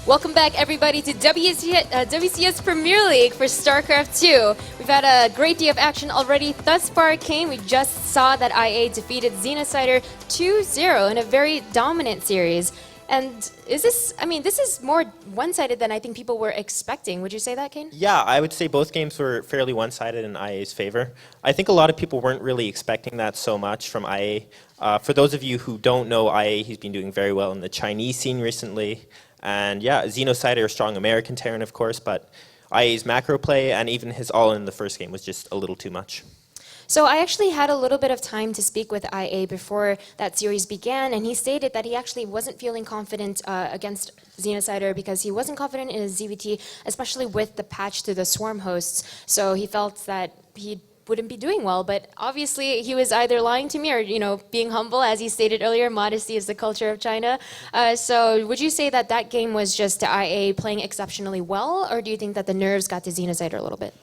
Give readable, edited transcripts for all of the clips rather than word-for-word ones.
Welcome back, everybody, to WCS Premier League for StarCraft 2. We've had a great day of action already thus far, Kane. We just saw that IA defeated Xenocider 2-0 in a very dominant series. And this is more one-sided than I think people were expecting. Would you say that, Kane? Yeah, I would say both games were fairly one-sided in IA's favor. I think a lot of people weren't really expecting that so much from IA. For those of you who don't know IA, he's been doing very well in the Chinese scene recently. And yeah, Xenocider, a strong American Terran, of course, but IA's macro play and even his all-in in the first game was just a little too much. So I actually had a little bit of time to speak with IA before that series began, and he stated that he actually wasn't feeling confident against Xenocider because he wasn't confident in his ZVT, especially with the patch to the swarm hosts. So he felt that he wouldn't be doing well, but obviously he was either lying to me or, being humble. As he stated earlier, modesty is the culture of China. So would you say that that game was just IA playing exceptionally well, or do you think that the nerves got to Xenocider a little bit?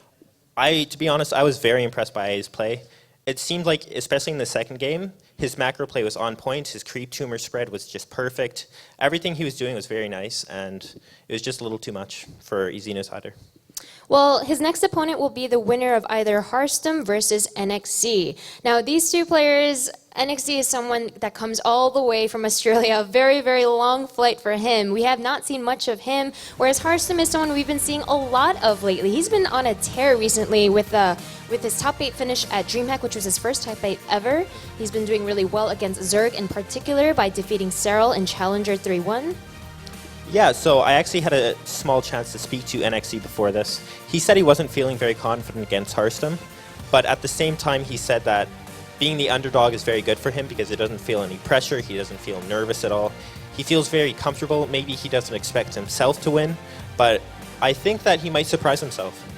To be honest, I was very impressed by IA's play. It seemed like, especially in the second game, his macro play was on point, his creep tumor spread was just perfect. Everything he was doing was very nice, and it was just a little too much for Xenocider. Well, his next opponent will be the winner of either Harstem versus NXZ. Now, these two players, NXZ is someone that comes all the way from Australia, a very, very long flight for him. We have not seen much of him, whereas Harstem is someone we've been seeing a lot of lately. He's been on a tear recently with his top 8 finish at DreamHack, which was his first top 8 ever. He's been doing really well against Zerg in particular by defeating Serral in Challenger 3-1. Yeah, so I actually had a small chance to speak to NXZ before this. He said he wasn't feeling very confident against Harstem, but at the same time he said that being the underdog is very good for him because it doesn't feel any pressure, he doesn't feel nervous at all. He feels very comfortable. Maybe he doesn't expect himself to win, but I think that he might surprise himself.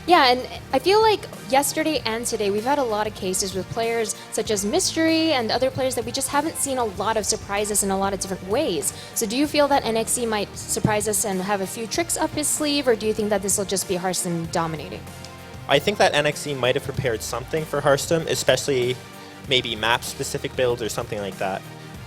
Yeah, and I feel like yesterday and today we've had a lot of cases with players such as Mystery and other players that we just haven't seen a lot of surprises in a lot of different ways. So do you feel that NXZ might surprise us and have a few tricks up his sleeve, or do you think that this will just be Harstem dominating? I think that NXZ might have prepared something for Harstem, especially maybe map-specific builds or something like that.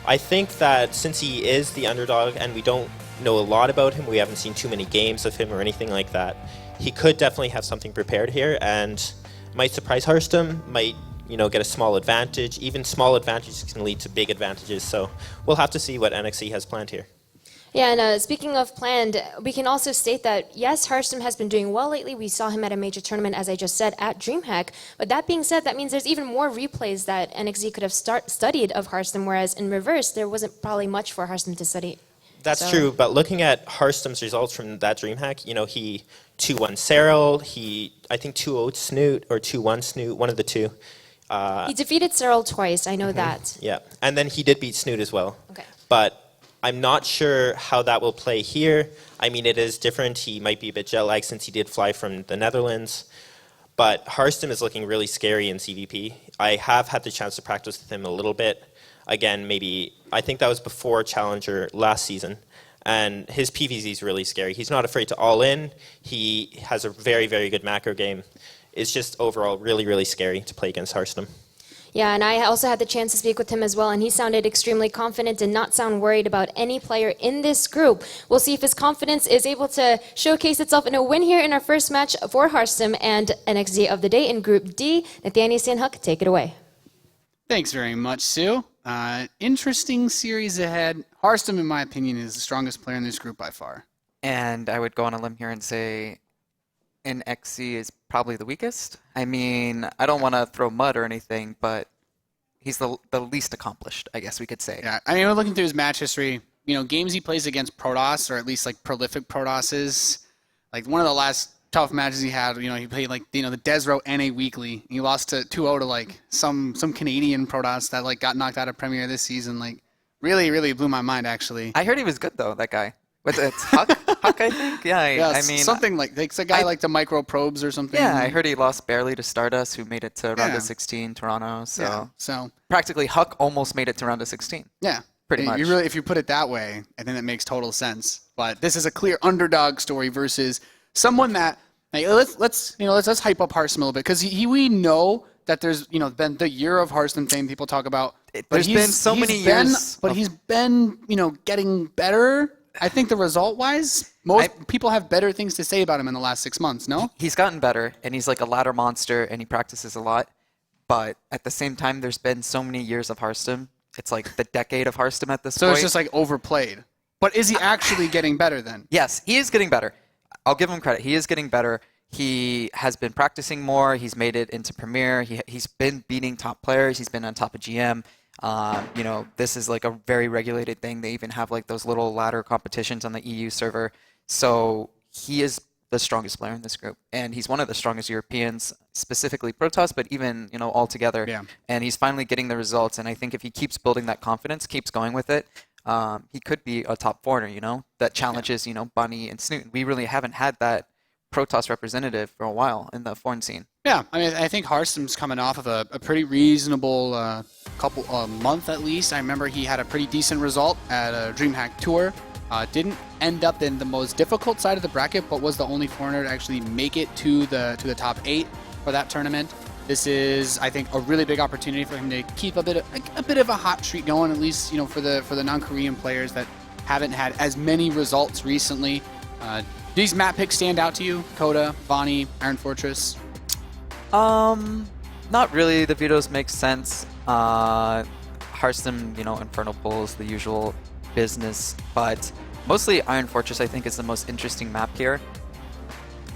I think that since he is the underdog and we don't know a lot about him, we haven't seen too many games of him or anything like that, he could definitely have something prepared here and might surprise Harstem, might get a small advantage. Even small advantages can lead to big advantages, so we'll have to see what NXZ has planned here. Yeah, and speaking of planned, we can also state that, yes, Harstem has been doing well lately. We saw him at a major tournament, as I just said, at DreamHack. But that being said, that means there's even more replays that NXZ could have studied of Harstem, whereas in reverse, there wasn't probably much for Harstem to study. That's true, but looking at Harstem's results from that DreamHack, he 2-1 Serral, he, I think 2-0 Snoot, or 2-1 Snoot, one of the two. He defeated Serral twice, I know that. Yeah, and then he did beat Snoot as well. Okay. But I'm not sure how that will play here. I mean, it is different. He might be a bit jet-lagged since he did fly from the Netherlands. But Harstem is looking really scary in CVP. I have had the chance to practice with him a little bit. Again, maybe, I think that was before Challenger last season. And his PvZ is really scary. He's not afraid to all-in. He has a very, very good macro game. It's just overall really, really scary to play against Harstem. Yeah, and I also had the chance to speak with him as well, and he sounded extremely confident and not sound worried about any player in this group. We'll see if his confidence is able to showcase itself in a win here in our first match for Harstem and NXZ of the day in Group D. Nathaniel Sinhuk, take it away. Thanks very much, Sue. Interesting series ahead. Harstem, in my opinion, is the strongest player in this group by far. And I would go on a limb here and say NXZ is probably the weakest. I mean, I don't want to throw mud or anything, but he's the least accomplished, I guess we could say. Yeah, I mean, we're looking through his match history. Games he plays against Protoss, or at least like prolific Protosses. Like one of the last tough matches he had, he played like the Desro NA Weekly. He lost to 2-0 to like some Canadian Protoss that like got knocked out of Premier this season. Like really, really blew my mind actually. I heard he was good though, that guy. It's Huck, I think. Yeah, I mean something like it's a guy like the micro probes or something. Yeah, I heard he lost barely to Stardust, who made it to round of 16, Toronto. So practically Huck almost made it to round of 16. Yeah, pretty much. If you put it that way, I think that makes total sense. But this is a clear underdog story versus someone that let's hype up Harstem a little bit because we know that there's been the year of Harstem fame people talk about. There's been so many years, but he's been getting better I think the result-wise, most people have better things to say about him in the last 6 months, no? He's gotten better, and he's like a ladder monster, and he practices a lot. But at the same time, there's been so many years of Harstem. It's like the decade of Harstem at this So point. it's just like overplayed. But is he actually getting better then? Yes, he is getting better. I'll give him credit. He is getting better. He has been practicing more. He's made it into Premier. He's been beating top players. He's been on top of GM. You know, this is like a very regulated thing. They even have like those little ladder competitions on the EU server. So he is the strongest player in this group, and he's one of the strongest Europeans, specifically Protoss, but even, you know, all together. Yeah. And he's finally getting the results. And I think if he keeps building that confidence, keeps going with it, he could be a top foreigner, you know, that challenges, you know, Bunny and Snoot. We really haven't had that Protoss representative for a while in the foreign scene. Yeah, I mean, I think Harstem's coming off of a pretty reasonable month at least. I remember he had a pretty decent result at a DreamHack Tour. Didn't end up in the most difficult side of the bracket, but was the only foreigner to actually make it to the top 8 for that tournament. This is, I think, a really big opportunity for him to keep a bit of a hot streak going, at least, you know, for the non-Korean players that haven't had as many results recently. Do these map picks stand out to you? Coda, Vonnie, Iron Fortress? Not really. The vetoes make sense. Harstem, you know, Infernal Pulls, the usual business, but mostly Iron Fortress I think is the most interesting map here.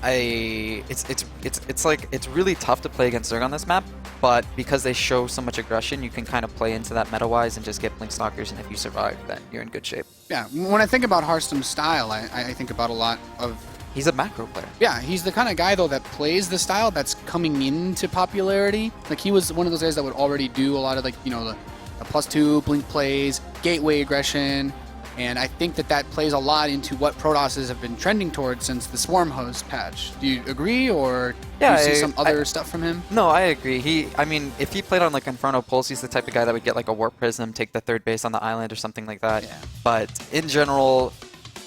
It's like it's really tough to play against Zerg on this map, but because they show so much aggression, you can kind of play into that meta-wise and just get Blink Stalkers, and if you survive, then you're in good shape. Yeah, when I think about Harstem's style, I think about a lot of... He's a macro player. Yeah, he's the kind of guy, though, that plays the style that's coming into popularity. Like, he was one of those guys that would already do a lot of, like, you know, the +2, Blink plays, gateway aggression, and I think that plays a lot into what Protosses have been trending towards since the Swarm Host patch. Do you agree, or do you see some other stuff from him? No, I agree. I mean, if he played on like Inferno Pulse, he's the type of guy that would get like a Warp Prism, take the third base on the island or something like that. Yeah. But in general,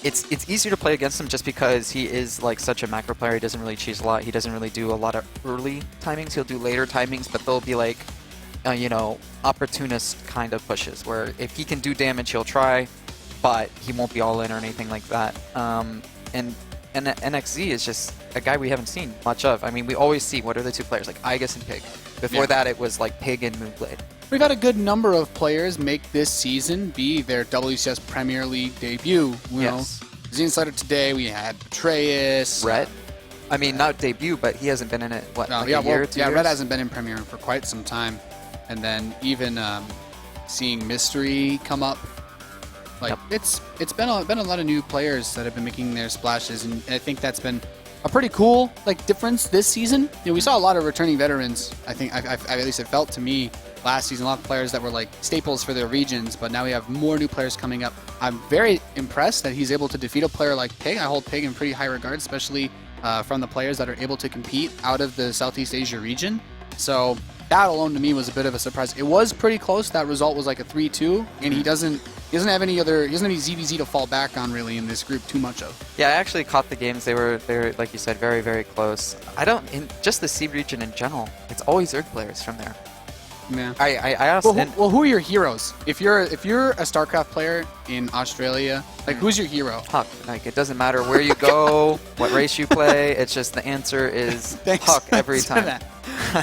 it's easier to play against him just because he is like such a macro player. He doesn't really cheese a lot. He doesn't really do a lot of early timings. He'll do later timings, but they'll be like, you know, opportunist kind of pushes where if he can do damage, he'll try, but he won't be all in or anything like that. And NXZ is just a guy we haven't seen much of. I mean, we always see, what are the two players? Like Igus and Pig. Before that, it was like Pig and Moonblade. We've had a good number of players make this season be their WCS Premier League debut. You know, Xenosider today, we had Betrayus. Red. I mean, not debut, but he hasn't been in it, what, like a year, 2 years? Red hasn't been in Premier for quite some time. And then even seeing Mystery come up, like it's been a lot of new players that have been making their splashes, and I think that's been a pretty cool like difference this season. You know, we saw a lot of returning veterans. I think at least it felt to me last season, a lot of players that were like staples for their regions, but now we have more new players coming up. I'm very impressed that he's able to defeat a player like Pig. I hold Pig in pretty high regard, especially from the players that are able to compete out of the Southeast Asia region. So that alone to me was a bit of a surprise. It was pretty close. That result was like a 3-2, and he doesn't have any ZvZ to fall back on really in this group too much of. Yeah, I actually caught the games. They were like you said, very, very close. In just the C region in general, it's always Zerg players from there. Yeah. I asked. Well, who are your heroes? If you're a StarCraft player in Australia, like who's your hero? Huck. Like it doesn't matter where you go, what race you play. It's just the answer is Huck every time.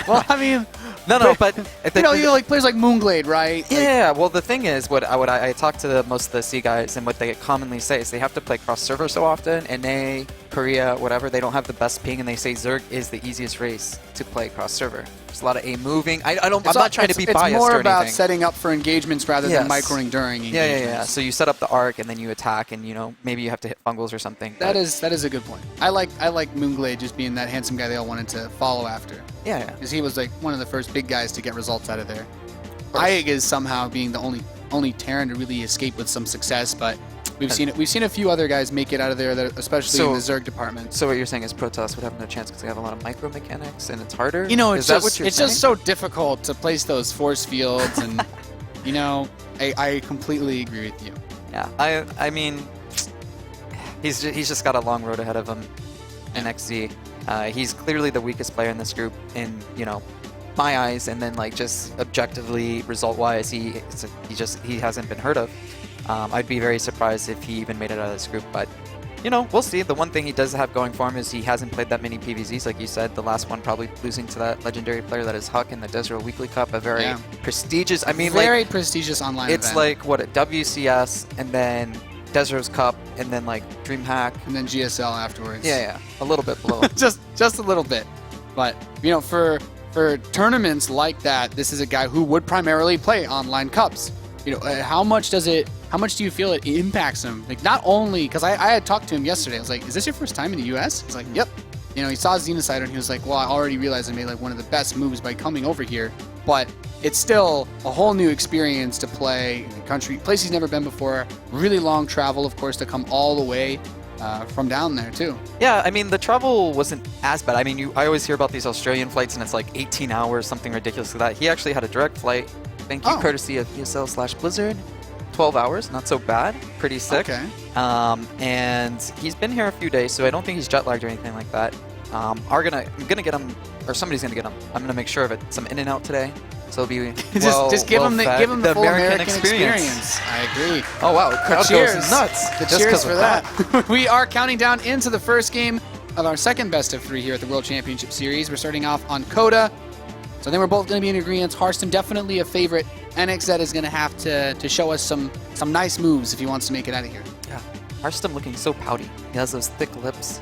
Well, I mean. No, but you know, you like players like Moonglade, right? Yeah. Well, the thing is, what I talk to most of the C guys, and what they commonly say is they have to play cross server so often. NA, Korea, whatever, they don't have the best ping, and they say Zerg is the easiest race to play cross server. There's a lot of A moving. I'm not trying to be biased or anything. It's more about setting up for engagements rather than microing during engagements. Yeah. So you set up the arc and then you attack, and you know maybe you have to hit fungals or something. That is a good point. I like Moonglade just being that handsome guy they all wanted to follow after. Yeah. Because he was like one of the first big guys to get results out of there. Aig is somehow being the only Terran to really escape with some success, but we've seen a few other guys make it out of there, especially in the Zerg department. So what you're saying is Protoss would have no chance because they have a lot of micro mechanics and it's harder? You know, is that what you're saying? just so difficult to place those force fields, and you know, I completely agree with you. Yeah, I mean, he's just got a long road ahead of him. NXZ. He's clearly the weakest player in this group in, you know, my eyes, and then like just objectively result-wise, he hasn't been heard of. I'd be very surprised if he even made it out of this group, but you know, we'll see. The one thing he does have going for him is he hasn't played that many PvZs, like you said. The last one probably losing to that legendary player that is Huck in the Desert Weekly Cup, a very prestigious, I mean, very like, prestigious online it's event. like, what, a WCS, and then Desert's Cup, and then like DreamHack. And then GSL afterwards. Yeah, a little bit below. just a little bit. But, you know, for tournaments like that, this is a guy who would primarily play online cups. You know, how much do you feel it impacts him? Like, not only, because I had talked to him yesterday. I was like, is this your first time in the US? He's like, yep. You know, he saw Xenocider and he was like, well, I already realized I made like one of the best moves by coming over here. But it's still a whole new experience to play in a place he's never been before. Really long travel, of course, to come all the way from down there too. Yeah, I mean, the travel wasn't as bad. I mean, I always hear about these Australian flights and it's like 18 hours, something ridiculous like that. He actually had a direct flight. Thank you, courtesy of ESL/Blizzard. 12 hours, not so bad. Pretty sick. Okay. And he's been here a few days, so I don't think he's jet lagged or anything like that. I'm gonna get him, or somebody's gonna get him. I'm gonna make sure of it. Some in and out today, so it'll be just give him the full American experience. I agree. Oh wow, the crowd Cheers. goes nuts. The cheers for that. We are counting down into the first game of our second best of 3 here at the World Championship Series. We're starting off on Coda. So then we're both going to be in agreement. Harstem definitely a favorite. NXZ is going to have to show us some nice moves if he wants to make it out of here. Yeah, Harstem looking so pouty. He has those thick lips.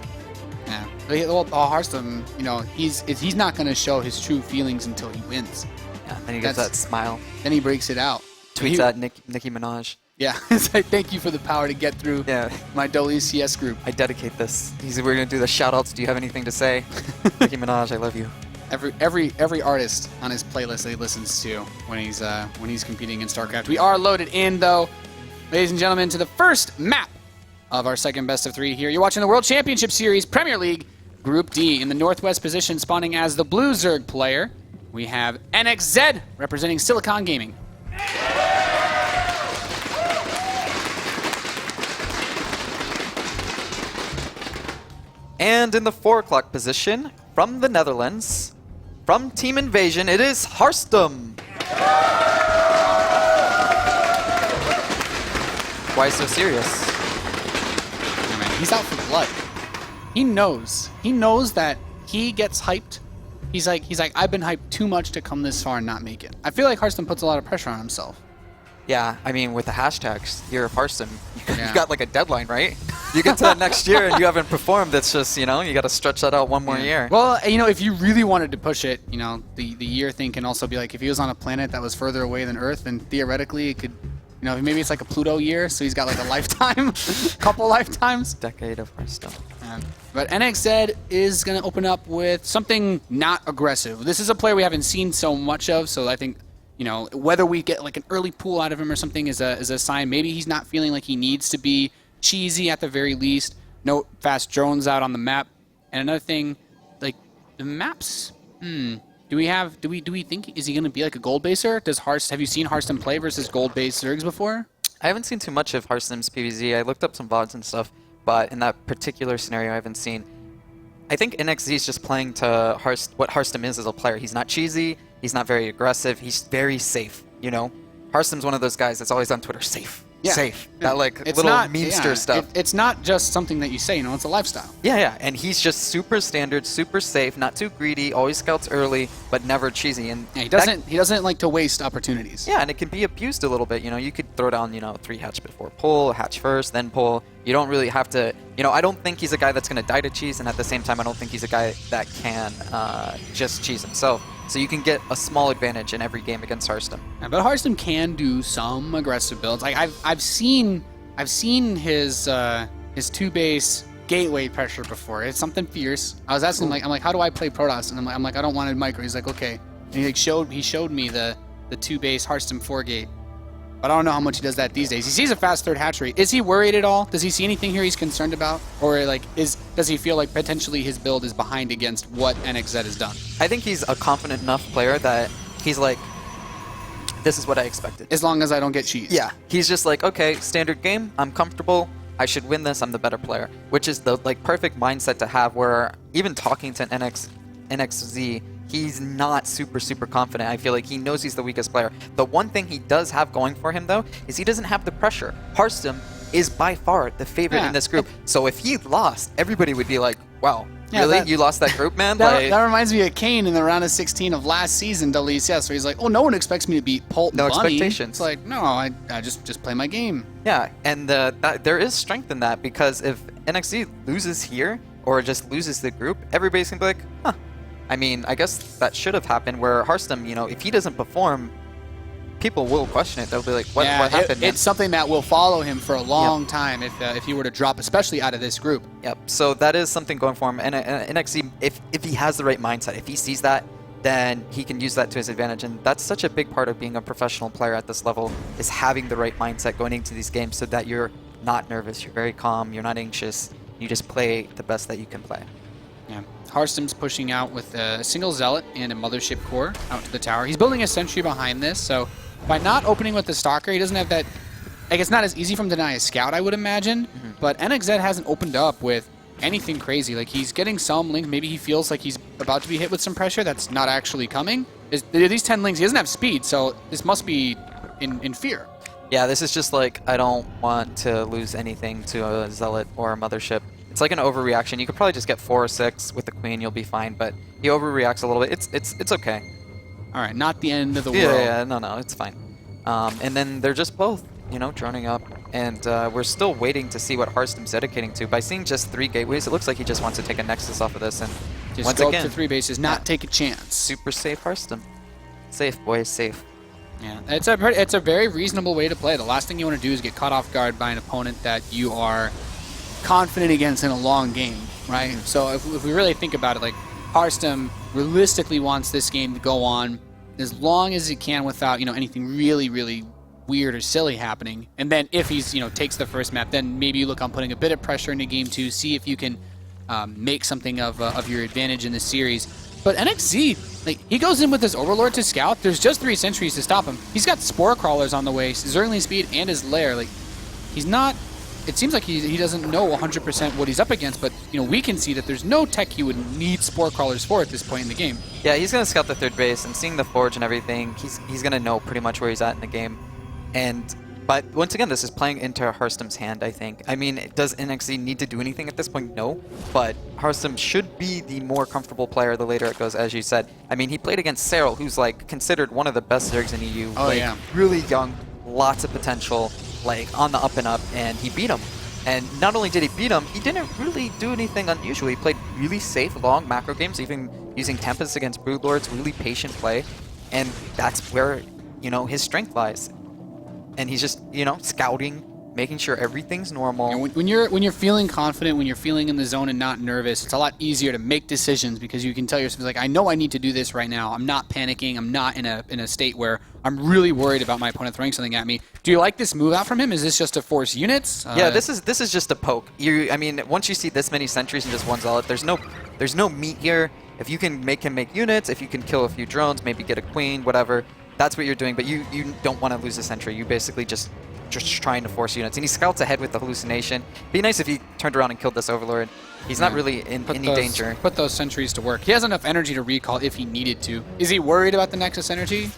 Yeah. Well, Harstem, you know, he's not going to show his true feelings until he wins. Yeah, then he gives that smile. Then he breaks it out. Tweets at Nicki Minaj. Yeah, it's like, thank you for the power to get through my WCS group. I dedicate this. We're going to do the shout-outs. Do you have anything to say? Nicki Minaj, I love you. Every artist on his playlist that he listens to when he's competing in StarCraft. We are loaded in, though, ladies and gentlemen, to the first map of our second best of 3 here. You're watching the World Championship Series Premier League Group D. In the northwest position, spawning as the blue Zerg player, we have NXZ representing Silicon Gaming. And in the 4 o'clock position, from the Netherlands, from Team Invasion, it is Harstem. Why so serious? I mean, he's out for blood. He knows that he gets hyped. He's like, I've been hyped too much to come this far and not make it. I feel like Harstem puts a lot of pressure on himself. Yeah, I mean, with the hashtags, Year of Harstem, you got like a deadline, right? You get to the next year and you haven't performed. It's just, you know, you got to stretch that out one more year. Well, you know, if you really wanted to push it, you know, the year thing can also be like, if he was on a planet that was further away than Earth, then theoretically it could, you know, maybe it's like a Pluto year, so he's got like a lifetime, couple lifetimes. Decade of Harstem. But NXZ is going to open up with something not aggressive. This is a player we haven't seen so much of, so I think, you know, whether we get like an early pool out of him or something is a sign. Maybe he's not feeling like he needs to be cheesy at the very least. No fast drones out on the map. And another thing, like the maps. Do we think, is he going to be like a gold baser? Have you seen Harstem play versus gold based Zergs before? I haven't seen too much of Harstem's PvZ. I looked up some VODs and stuff, but in that particular scenario, I haven't seen. I think NXZ is just playing to what Harstem is as a player. He's not cheesy. He's not very aggressive. He's very safe, you know? Harstem's one of those guys that's always on Twitter, safe. Yeah. Safe. Yeah. That like It's little not, memester stuff. It's not just something that you say, you know, it's a lifestyle. Yeah. And he's just super standard, super safe, not too greedy, always scouts early, but never cheesy. And Yeah, he doesn't like to waste opportunities. Yeah, and it can be abused a little bit. You know, you could throw down, 3 hatch before pull, hatch first, then pull. You don't really have to, I don't think he's a guy that's going to die to cheese, and at the same time, I don't think he's a guy that can just cheese himself. So you can get a small advantage in every game against Harstem. Yeah, but Harstem can do some aggressive builds. Like I've seen his 2-base gateway pressure before. It's something fierce. I was asking him, I'm like, how do I play Protoss? And I'm like, I don't want a micro. He's like, okay. And he showed me the 2-base Harstem 4-gate. But I don't know how much he does that these days. He sees a fast third hatch rate. Is he worried at all? Does he see anything here he's concerned about? Or does he feel like potentially his build is behind against what NXZ has done? I think he's a confident enough player that he's like, this is what I expected. As long as I don't get cheese. Yeah. He's just like, okay, standard game, I'm comfortable, I should win this, I'm the better player. Which is the perfect mindset to have, where even talking to NXZ, he's not super confident. I feel like he knows he's the weakest player. The one thing he does have going for him, though, is he doesn't have the pressure. Harstem is by far the favorite in this group. So if he lost, everybody would be like, wow, really? You lost that group, man? That reminds me of Kane in the round of 16 of last season, WCS, where he's like, oh, no one expects me to beat Polt and No Bunny. expectations. It's like, no, I just play my game. Yeah, and there is strength in that, because if NXZ loses here, or just loses the group, everybody's going to be like, huh. I mean, I guess that should have happened, where Harstem, you know, if he doesn't perform, people will question it. They'll be like, what happened? It's something that will follow him for a long time if he were to drop, especially out of this group. Yep, so that is something going for him. And NXZ, if he has the right mindset, if he sees that, then he can use that to his advantage. And that's such a big part of being a professional player at this level, is having the right mindset going into these games so that you're not nervous, you're very calm, you're not anxious, you just play the best that you can play. Yeah. Harstem's pushing out with a single Zealot and a Mothership Core out to the tower. He's building a sentry behind this, so by not opening with the Stalker, he doesn't have that... Like, it's not as easy for him to deny a Scout, I would imagine, but NXZ hasn't opened up with anything crazy. Like, he's getting some links. Maybe he feels like he's about to be hit with some pressure that's not actually coming. These 10 links, he doesn't have speed, so this must be in fear. Yeah, this is just like, I don't want to lose anything to a Zealot or a Mothership. It's like an overreaction. You could probably just get 4 or 6 with the Queen, you'll be fine, but he overreacts a little bit. It's okay. All right, not the end of the world. Yeah, no, it's fine. And then they're just both, you know, droning up, and we're still waiting to see what Harstem's dedicating to. By seeing just 3 gateways, it looks like he just wants to take a Nexus off of this, and Just once go again, up to 3 bases, not take a chance. super safe Harstem. Safe, boys, safe. Yeah, it's a very reasonable way to play. The last thing you want to do is get caught off guard by an opponent that you are confident against in a long game, right? So if we really think about it, like, Harstem realistically wants this game to go on as long as he can without, you know, anything really weird or silly happening. And then if he's, you know, takes the first map, then maybe you look on putting a bit of pressure into game 2, see if you can make something of your advantage in the series. But NXZ, like, he goes in with his Overlord to scout. There's just 3 sentries to stop him. He's got Spore Crawlers on the way, Zergling Speed, and his Lair. Like, he's not... It seems like he doesn't know 100% what he's up against, but, you know, we can see that there's no tech he would need Spore Crawlers for at this point in the game. Yeah, he's going to scout the 3rd base, and seeing the Forge and everything, he's going to know pretty much where he's at in the game. But once again, this is playing into Harstem's hand, I think. I mean, does NXZ need to do anything at this point? No. But Harstem should be the more comfortable player the later it goes, as you said. I mean, he played against Serral, who's, like, considered one of the best Zergs in EU. Oh, like, yeah. Really young, lots of potential, like, on the up and up, and he beat him. And not only did he beat him, he didn't really do anything unusual. He played really safe, long macro games, even using Tempest against Broodlords, really patient play. And that's where, you know, his strength lies. And he's just, you know, scouting, making sure everything's normal. And when you're feeling confident, when you're feeling in the zone and not nervous, it's a lot easier to make decisions because you can tell yourself, like, I know I need to do this right now. I'm not panicking. I'm not in a state where I'm really worried about my opponent throwing something at me. Do you like this move out from him? Is this just to force units? Yeah, this is just a poke. I mean, once you see this many sentries and just one Zealot, there's no meat here. If you can make him make units, if you can kill a few drones, maybe get a queen, whatever, that's what you're doing. But you don't want to lose a sentry. You basically just trying to force units. And he scouts ahead with the hallucination. Be nice if he turned around and killed this Overlord. He's not really in any danger. Put those sentries to work. He has enough energy to recall if he needed to. Is he worried about the Nexus energy?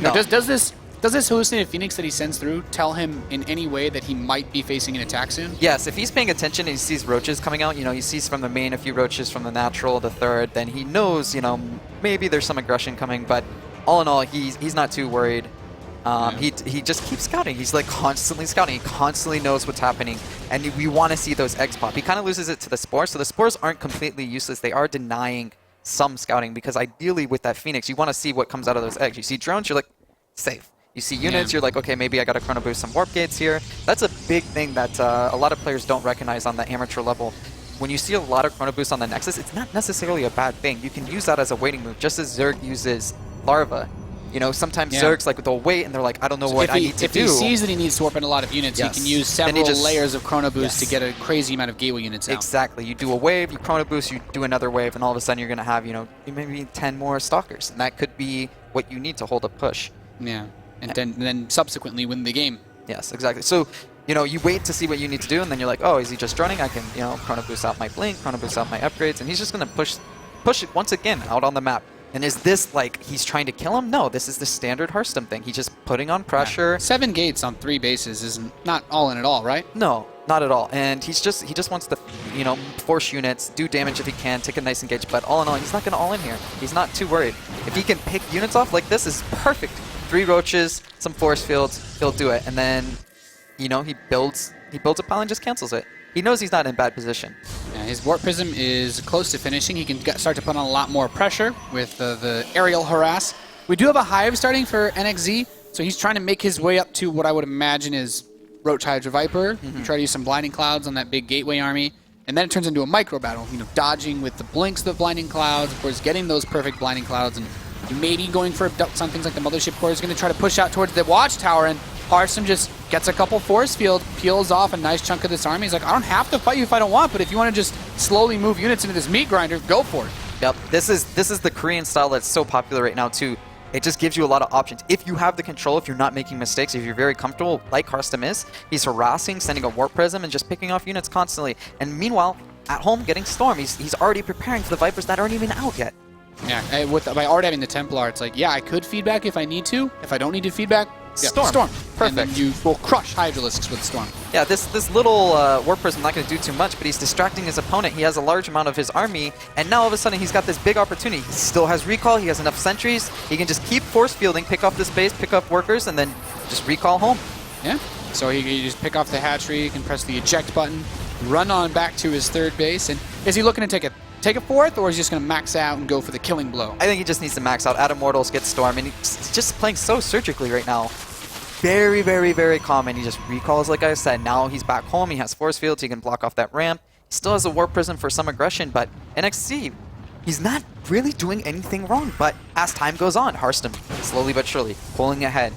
No. Does this hallucinated Phoenix that he sends through tell him in any way that he might be facing an attack soon? Yes, if he's paying attention and he sees roaches coming out, you know, he sees from the main a few roaches, from the natural, the 3rd, then he knows, you know, maybe there's some aggression coming, but all in all, he's not too worried. He just keeps scouting. He's like constantly scouting. He constantly knows what's happening, and we want to see those eggs pop. He kind of loses it to the Spores, so the Spores aren't completely useless. They are denying some scouting, because ideally with that Phoenix, you want to see what comes out of those eggs. You see drones, you're like, safe. You see units, you're like, okay, maybe I got to chrono boost some warp gates here. That's a big thing that a lot of players don't recognize on the amateur level. When you see a lot of chrono boost on the Nexus, it's not necessarily a bad thing. You can use that as a waiting move, just as Zerg uses Larva. You know, sometimes Zergs, like, they'll wait and they're like, I don't know what I need to do. If he sees that he needs to warp in a lot of units, he can use several layers of chrono boost to get a crazy amount of gateway units out. Exactly. You do a wave, you chrono boost, you do another wave, and all of a sudden you're going to have, you know, maybe 10 more Stalkers. And that could be what you need to hold a push. Yeah. And then subsequently win the game. Yes, exactly. So, you know, you wait to see what you need to do, and then you're like, oh, is he just running? I can, you know, chrono boost out my blink, chrono boost out my upgrades, and he's just going to push it once again out on the map. And is this like he's trying to kill him? No, this is the standard Harstem thing. He's just putting on pressure. 7 gates on 3 bases is not all in at all, right? No, not at all. And he just wants to, you know, force units, do damage if he can, take a nice engage. But all in all, he's not going to all in here. He's not too worried. If he can pick units off like this, is perfect. 3 roaches, some force fields, he'll do it. And then, you know, he builds a pile and just cancels it. He knows he's not in bad position. Yeah, his Warp Prism is close to finishing. He can start to put on a lot more pressure with the aerial harass. We do have a Hive starting for NXZ, so he's trying to make his way up to what I would imagine is Roach Hydra Viper. Try to use some Blinding Clouds on that big Gateway army. And then it turns into a micro battle, you know, dodging with the blinks of the Blinding Clouds, of course, getting those perfect Blinding Clouds, and maybe going for abducts on things like the Mothership Core. Is going to try to push out towards the Watchtower, and Harstem just gets a couple force field, peels off a nice chunk of this army. He's like, I don't have to fight you if I don't want, but if you want to just slowly move units into this meat grinder, go for it. Yep, this is the Korean style that's so popular right now too. It just gives you a lot of options. If you have the control, if you're not making mistakes, if you're very comfortable, like Harstem is, he's harassing, sending a Warp Prism, and just picking off units constantly. And meanwhile, at home, getting Storm. He's already preparing for the Vipers that aren't even out yet. Yeah, by already having the Templar, it's like, yeah, I could feedback if I need to. If I don't need to feedback, Storm. Perfect. And then you will crush Hydralisks with Storm. Yeah, this little Warp Prism not going to do too much, but he's distracting his opponent. He has a large amount of his army, and now all of a sudden he's got this big opportunity. He still has recall, he has enough sentries, he can just keep force fielding, pick off this base, pick up workers, and then just recall home. Yeah, so he can just pick off the hatchery, he can press the eject button, run on back to his 3rd base, and is he looking to take a 4th, or is he just going to max out and go for the killing blow? I think he just needs to max out, add Immortals, get Storm, and he's just playing so surgically right now. Very, very, very common. He just recalls, like I said. Now he's back home. He has force fields. He can block off that ramp. He still has a Warp Prism for some aggression, but NXZ, he's not really doing anything wrong. But as time goes on, Harstem, slowly but surely, pulling ahead.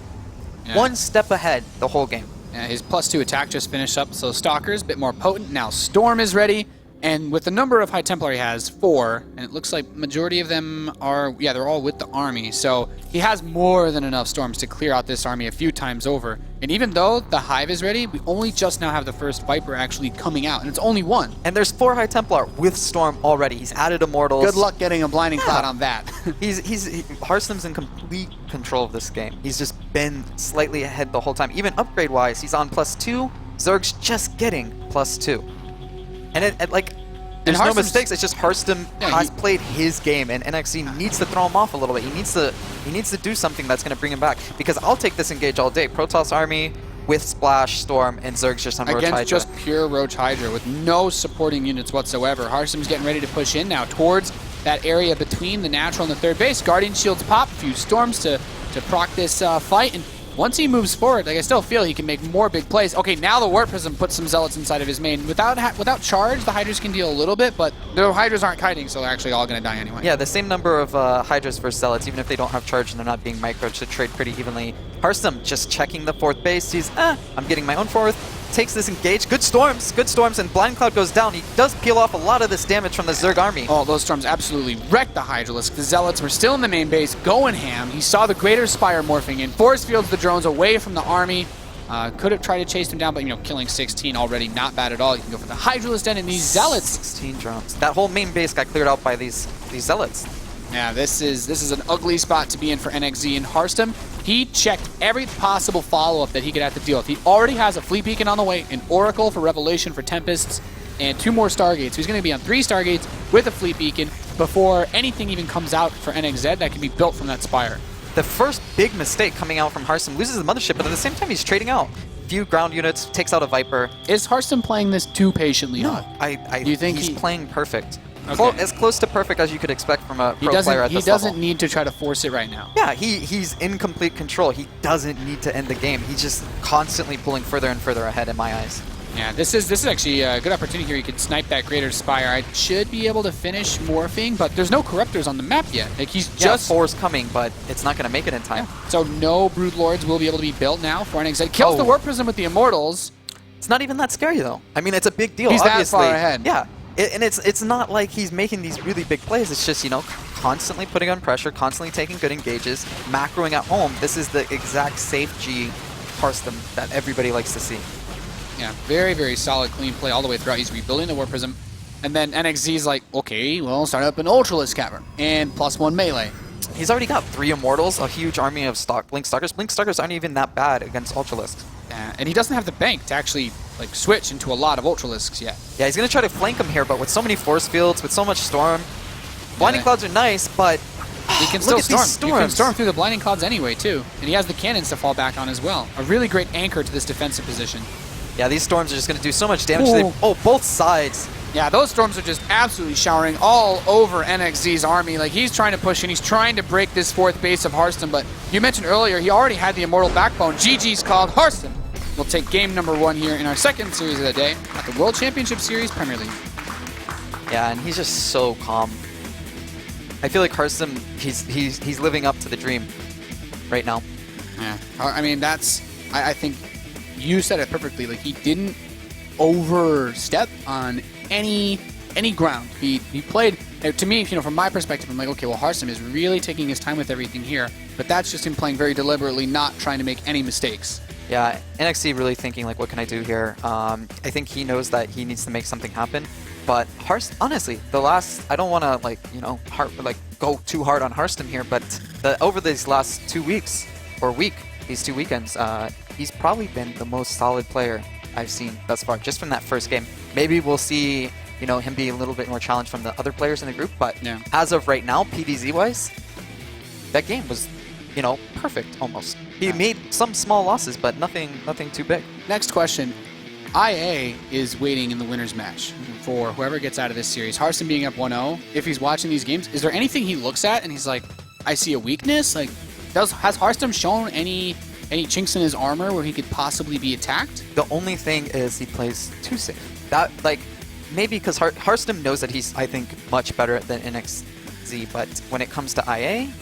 Yeah. 1 step ahead the whole game. Yeah, his +2 attack just finished up, so Stalker's a bit more potent. Now Storm is ready, and with the number of High Templar he has, 4, and it looks like majority of them are, yeah, they're all with the army, so he has more than enough Storms to clear out this army a few times over. And even though the Hive is ready, we only just now have the first Viper actually coming out, and it's only 1. And there's 4 High Templar with Storm already. He's added Immortals. Good luck getting a Blinding Cloud on that. Harstem's in complete control of this game. He's just been slightly ahead the whole time. Even upgrade-wise, he's on +2. Zerg's just getting +2. And there's no mistakes. It's just Harstem has played his game, and NXZ needs to throw him off a little bit. He needs to do something that's going to bring him back. Because I'll take this engage all day. Protoss army with Splash, Storm, and Zerg's just on Roach Hydra. Against just pure Roach Hydra with no supporting units whatsoever. Harstem's getting ready to push in now towards that area between the natural and the 3rd base. Guardian Shields pop, a few Storms to proc this fight, and once he moves forward, like I still feel he can make more big plays. Okay, now the Warp Prism puts some Zealots inside of his main. Without charge, the Hydras can deal a little bit, but the Hydras aren't kiting, so they're actually all going to die anyway. Yeah, the same number of Hydras versus Zealots, even if they don't have charge and they're not being microed, should trade pretty evenly. Harstem just checking the 4th base. He's, I'm getting my own 4th. Takes this engage. Good Storms, and Blind Cloud goes down. He does peel off a lot of this damage from the Zerg army. Oh, those Storms absolutely wrecked the Hydralisk. The Zealots were still in the main base, going ham. He saw the Greater Spire morphing in. Force fields the drones away from the army. Could have tried to chase them down, but, you know, killing 16 already not bad at all. You can go for the Hydralisk Den and these Zealots. 16 drones. That whole main base got cleared out by these Zealots. Yeah, this is an ugly spot to be in for NXZ and Harstem. He checked every possible follow-up that he could have to deal with. He already has a Fleet Beacon on the way, an Oracle for Revelation for Tempests, and 2 more Stargates. So he's going to be on 3 Stargates with a Fleet Beacon before anything even comes out for NXZ that can be built from that Spire. The first big mistake coming out from Harstem, loses the Mothership, but at the same time he's trading out. Few ground units, takes out a Viper. Is Harstem playing this too patiently? No, Do you think he's playing perfect. Okay. As close to perfect as you could expect from a pro player at this level. He doesn't need to try to force it right now. Yeah, he's in complete control. He doesn't need to end the game. He's just constantly pulling further and further ahead in my eyes. Yeah, this is actually a good opportunity here. You can snipe that Greater Spire. I should be able to finish morphing, but there's no Corruptors on the map yet. Like he's just 4's coming, but it's not going to make it in time. Yeah. So no Broodlords will be able to be built now for NXZ. Kills the Warp Prism with the Immortals. It's not even that scary though. I mean, it's a big deal. He's obviously. that far ahead. Yeah. And it's not like he's making these really big plays. It's just, you know, constantly putting on pressure, constantly taking good engages, macroing at home. This is the exact safe G Harstem that everybody likes to see. Yeah, very, very solid, clean play all the way throughout. He's rebuilding the Warp Prism. And then NXZ's like, okay, well, start up an Ultralisk Cavern and +1 melee. He's already got 3 Immortals, a huge army of Blink Stalkers. Blink Stalkers aren't even that bad against Ultralisks. Yeah, and he doesn't have the bank to actually like switch into a lot of Ultralisks yet. Yeah, he's going to try to flank him here, but with so many force fields, with so much Storm, Blinding Clouds are nice, but he can look still at storm. these You can storm through the Blinding Clouds anyway, too. And he has the cannons to fall back on as well. A really great anchor to this defensive position. Yeah, these Storms are just going to do so much damage. Ooh. Oh, both sides. Yeah, those storms are just absolutely showering all over NXZ's army. Like, he's trying to push and he's trying to break this 4th base of Harstem, but you mentioned earlier he already had the Immortal Backbone. GG's called. Harstem will take game number 1 here in our 2nd series of the day at the World Championship Series Premier League. Yeah, and he's just so calm. I feel like Harstem, he's living up to the dream right now. Yeah, I mean, that's, I think you said it perfectly. Like, he didn't overstep on any ground. He played, to me, you know, from my perspective, I'm like, okay, well, Harstem is really taking his time with everything here, but that's just him playing very deliberately, not trying to make any mistakes. Yeah, NXT really thinking, like, what can I do here? I think he knows that he needs to make something happen. But Harstem, honestly, I don't want to, like, you know, go too hard on Harstem here, but over these last 2 weeks, or these 2 weekends, he's probably been the most solid player I've seen thus far, just from that first game. Maybe we'll see, you know, him be a little bit more challenged from the other players in the group, but as of right now, PvZ-wise, that game was, you know, perfect almost. He made some small losses, but nothing too big. Next question. IA is waiting in the winner's match for whoever gets out of this series. Harstem being up 1-0, if he's watching these games, is there anything he looks at and he's like, I see a weakness? Like, has Harstem shown any chinks in his armor where he could possibly be attacked? The only thing is he plays too safe. That, like, maybe because Harstem knows that he's, I think, much better than NXZ, but when it comes to IA,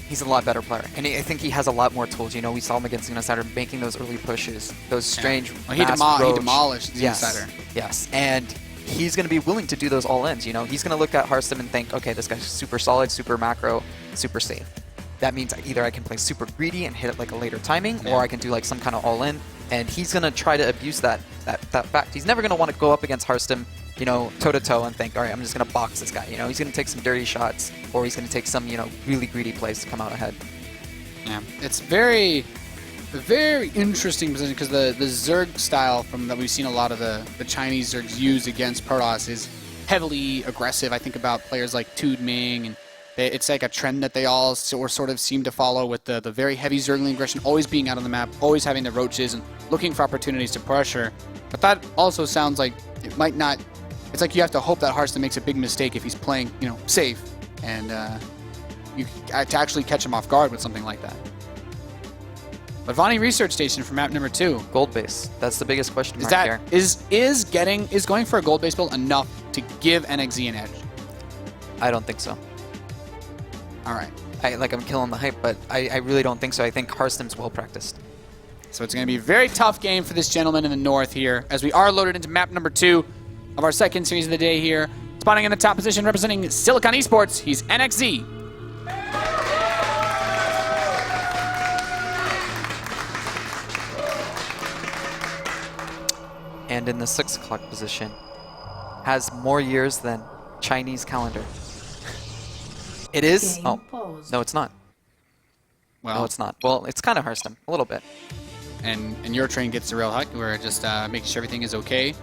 he's a lot better player. And I think he has a lot more tools. You know, we saw him against Xenocider making those early pushes, those strange Well, he demolished Xenocider. Yes, and he's going to be willing to do those all-ins, you know? He's going to look at Harstem and think, okay, this guy's super solid, super macro, super safe. That means either I can play super greedy and hit it like a later timing, or I can do like some kind of all-in, and he's going to try to abuse that fact. He's never going to want to go up against Harstem, you know, toe-to-toe and think, all right, I'm just going to box this guy. You know, he's going to take some dirty shots, or he's going to take some, you know, really greedy plays to come out ahead. Yeah, it's very interesting position because the Zerg style that we've seen a lot of the Chinese Zergs use against Protoss is heavily aggressive. I think about players like Tude Ming, and it's like a trend that they all sort of seem to follow with the very heavy Zergling aggression, always being out on the map, always having the roaches and looking for opportunities to pressure. But that also sounds like it might not. It's like you have to hope that Harstem makes a big mistake if he's playing, you know, safe, and to actually catch him off guard with something like that. But Vonnie Research Station for map number 2. Gold base. That's the biggest question mark here. Is going for a gold base build enough to give NXZ an edge? I don't think so. All right. I'm killing the hype, but I really don't think so. I think Harstem's well practiced. So it's going to be a very tough game for this gentleman in the north here, as we are loaded into map number 2 of our 2nd series of the day here. Spawning in the top position representing Silicon Esports, he's NXZ. And in the 6 o'clock position, has more years than Chinese calendar. It is? Oh, no, it's not. Well, No, it's not. Well, it's kind of Harstem, a little bit. And your train gets the real hut. We're just making sure everything is okay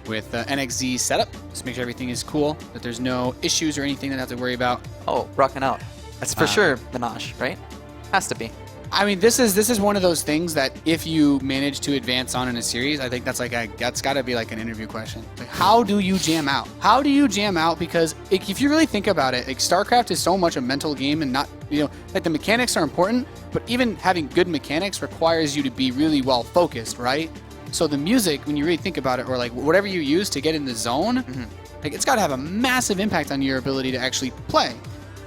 with NXZ setup. Just make sure everything is cool, that there's no issues or anything that I have to worry about. Oh, rocking out. That's for sure Minaj, right? Has to be. I mean, this is one of those things that if you manage to advance on in a series, I think that's got to be like an interview question. Like, how do you jam out? How do you jam out? Because if you really think about it, like StarCraft is so much a mental game, and not, you know, like the mechanics are important, but even having good mechanics requires you to be really well focused, right? So the music, when you really think about it, or like whatever you use to get in the zone, like it's got to have a massive impact on your ability to actually play.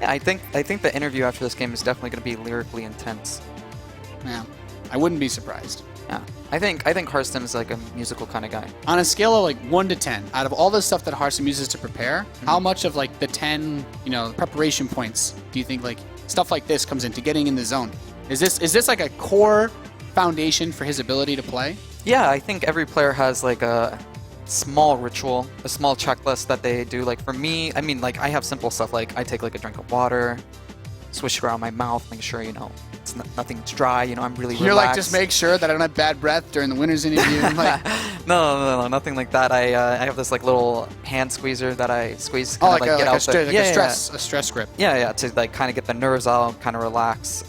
Yeah, I think the interview after this game is definitely going to be lyrically intense. Yeah, I wouldn't be surprised. Yeah, I think Harstem is like a musical kind of guy. On a scale of like 1 to 10, out of all the stuff that Harstem uses to prepare, how much of like the 10, you know, preparation points do you think like stuff like this comes into getting in the zone? Is this like a core foundation for his ability to play? Yeah, I think every player has like a small ritual, a small checklist that they do. Like for me, I mean, like I have simple stuff like I take like a drink of water, swish it around my mouth, make sure, you know, it's nothing's dry, you know, I'm really You're relaxed. like, just make sure that I don't have bad breath during the winners interview. I'm like, No, nothing like that. I have this like little hand squeezer that I squeeze, oh, kind of get out a stress grip. Yeah, to like kind of get the nerves out, kind of relax.